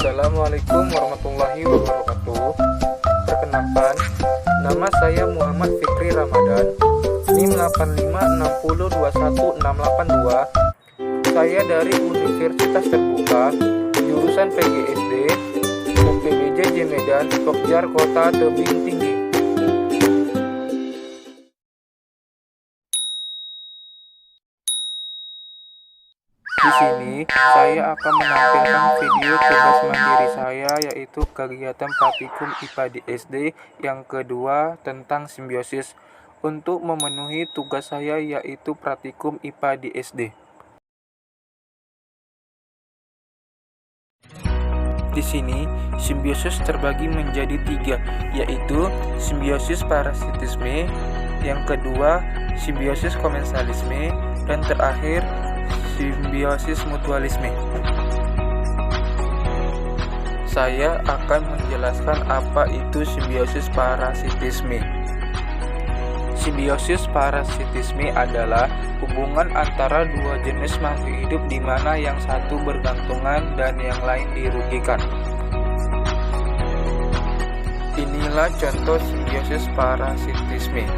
Assalamualaikum warahmatullahi wabarakatuh. Perkenalkan, nama saya Muhammad Fikri Ramadan, NIM 85602162. Saya dari Universitas Terbuka, jurusan PGSD, UPBJ Medan, Pokjar Kota Tebing Tinggi. Di sini saya akan menampilkan video tugas mandiri saya, yaitu kegiatan praktikum IPA di SD yang kedua tentang simbiosis. Untuk memenuhi tugas saya yaitu praktikum IPA di SD. Di sini simbiosis terbagi menjadi 3, yaitu simbiosis parasitisme, yang kedua simbiosis komensalisme, dan terakhir simbiosis mutualisme. Saya akan menjelaskan apa itu simbiosis parasitisme. Simbiosis parasitisme adalah hubungan antara dua jenis makhluk hidup di mana yang satu bergantungan dan yang lain dirugikan. Inilah contoh simbiosis parasitisme.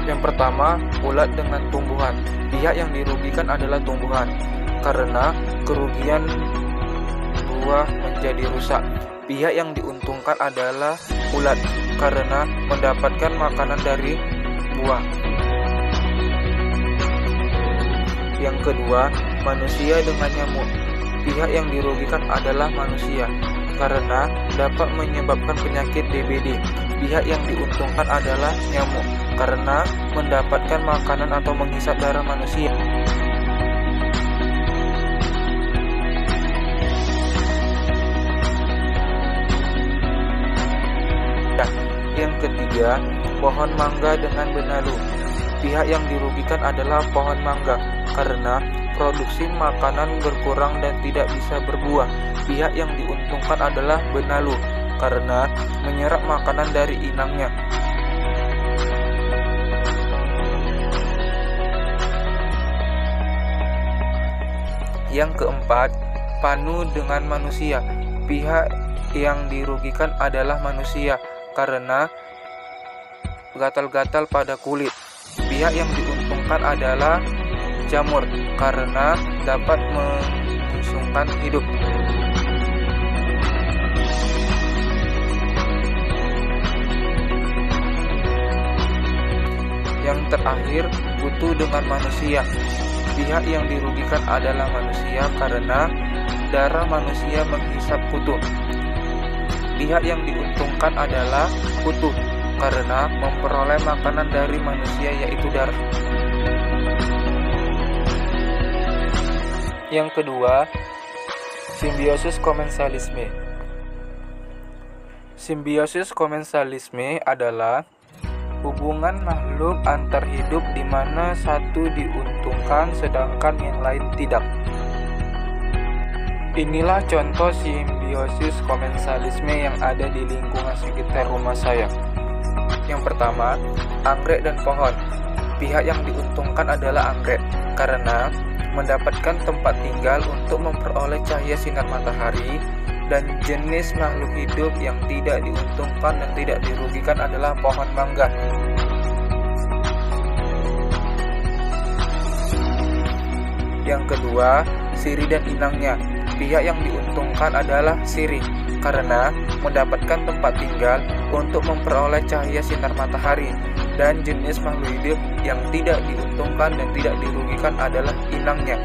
Yang pertama, ulat dengan tumbuhan. Pihak yang dirugikan adalah tumbuhan, karena kerugian buah menjadi rusak. Pihak yang diuntungkan adalah ulat, karena mendapatkan makanan dari buah. Yang kedua, manusia dengan nyamuk. Pihak yang dirugikan adalah manusia, karena dapat menyebabkan penyakit DBD. Pihak yang diuntungkan adalah nyamuk, karena mendapatkan makanan atau menghisap darah manusia. Yang ketiga, pohon mangga dengan benalu. Pihak yang dirugikan adalah pohon mangga, karena produksi makanan berkurang dan tidak bisa berbuah. Pihak yang diuntungkan adalah benalu, karena menyerap makanan dari inangnya. Yang keempat, panu dengan manusia. Pihak yang dirugikan adalah manusia, karena gatal-gatal pada kulit. Pihak yang diuntungkan adalah jamur, karena dapat membusungkan hidup. Yang terakhir, kutu dengan manusia. Pihak yang dirugikan adalah manusia, karena darah manusia menghisap kutu. Pihak yang diuntungkan adalah kutu, karena memperoleh makanan dari manusia, yaitu darah. Yang kedua, simbiosis komensalisme. Simbiosis komensalisme adalah hubungan makhluk antar hidup di mana satu diuntungkan sedangkan yang lain tidak. Inilah contoh simbiosis komensalisme yang ada di lingkungan sekitar rumah saya. Yang pertama, anggrek dan pohon. Pihak yang diuntungkan adalah anggrek, karena mendapatkan tempat tinggal untuk memperoleh cahaya sinar matahari, dan jenis makhluk hidup yang tidak diuntungkan dan tidak dirugikan adalah pohon mangga. Yang kedua, sirih dan inangnya. Pihak yang diuntungkan adalah sirih, karena mendapatkan tempat tinggal untuk memperoleh cahaya sinar matahari, dan jenis makhluk hidup yang tidak diuntungkan dan tidak dirugikan adalah inangnya.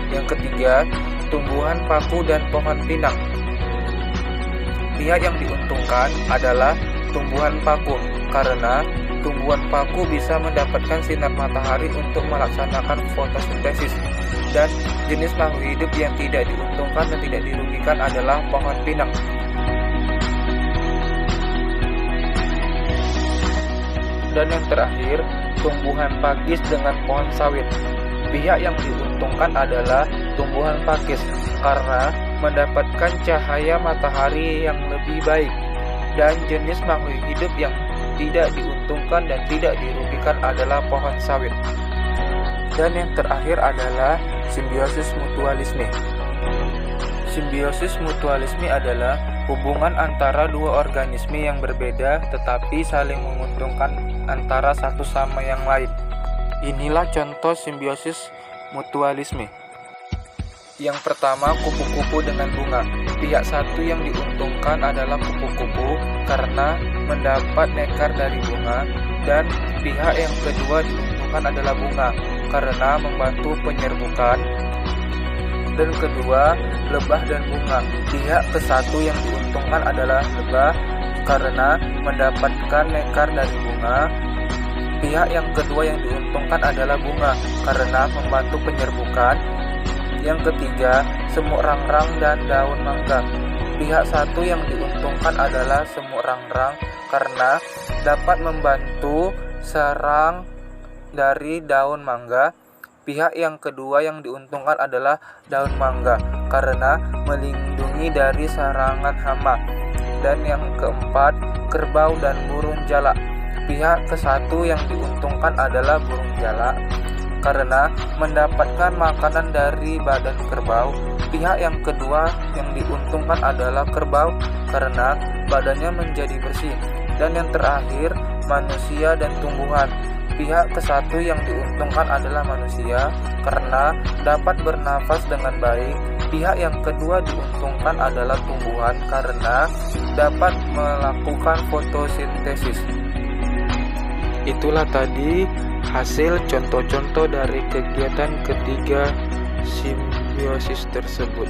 Yang ketiga, tumbuhan paku dan pohon pinang. Pihak yang diuntungkan adalah tumbuhan paku, karena tumbuhan paku bisa mendapatkan sinar matahari untuk melaksanakan fotosintesis, dan jenis makhluk hidup yang tidak diuntungkan dan tidak dirugikan adalah pohon pinang. Dan yang terakhir, tumbuhan pakis dengan pohon sawit. Pihak yang diuntungkan adalah tumbuhan pakis, karena mendapatkan cahaya matahari yang lebih baik, dan jenis makhluk hidup yang tidak diuntungkan dan tidak dirugikan adalah pohon sawit. Dan yang terakhir adalah simbiosis mutualisme. Simbiosis mutualisme adalah hubungan antara dua organisme yang berbeda tetapi saling menguntungkan antara satu sama yang lain. Inilah contoh simbiosis mutualisme. Yang pertama, kupu-kupu dengan bunga. Pihak satu yang diuntungkan adalah kupu-kupu karena mendapat nektar dari bunga, dan pihak yang kedua diuntungkan adalah bunga karena membantu penyerbukan. Dan kedua, lebah dan bunga. Pihak ke satu yang diuntungkan adalah lebah karena mendapatkan nektar dari bunga. Pihak yang kedua yang diuntungkan adalah bunga karena membantu penyerbukan. Yang ketiga, semut rangrang dan daun mangga. Pihak satu yang diuntungkan adalah semut rangrang karena dapat membantu serang dari daun mangga. Pihak yang kedua yang diuntungkan adalah daun mangga karena melindungi dari serangan hama. Dan yang keempat, kerbau dan burung jalak. Pihak ke satu yang diuntungkan adalah burung jalak karena mendapatkan makanan dari badan kerbau. Pihak yang kedua yang diuntungkan adalah kerbau karena badannya menjadi bersih. Dan yang terakhir, manusia dan tumbuhan. Pihak ke satu yang diuntungkan adalah manusia karena dapat bernafas dengan baik. Pihak yang kedua diuntungkan adalah tumbuhan karena dapat melakukan fotosintesis. Itulah tadi hasil contoh-contoh dari kegiatan ketiga simbiosis tersebut.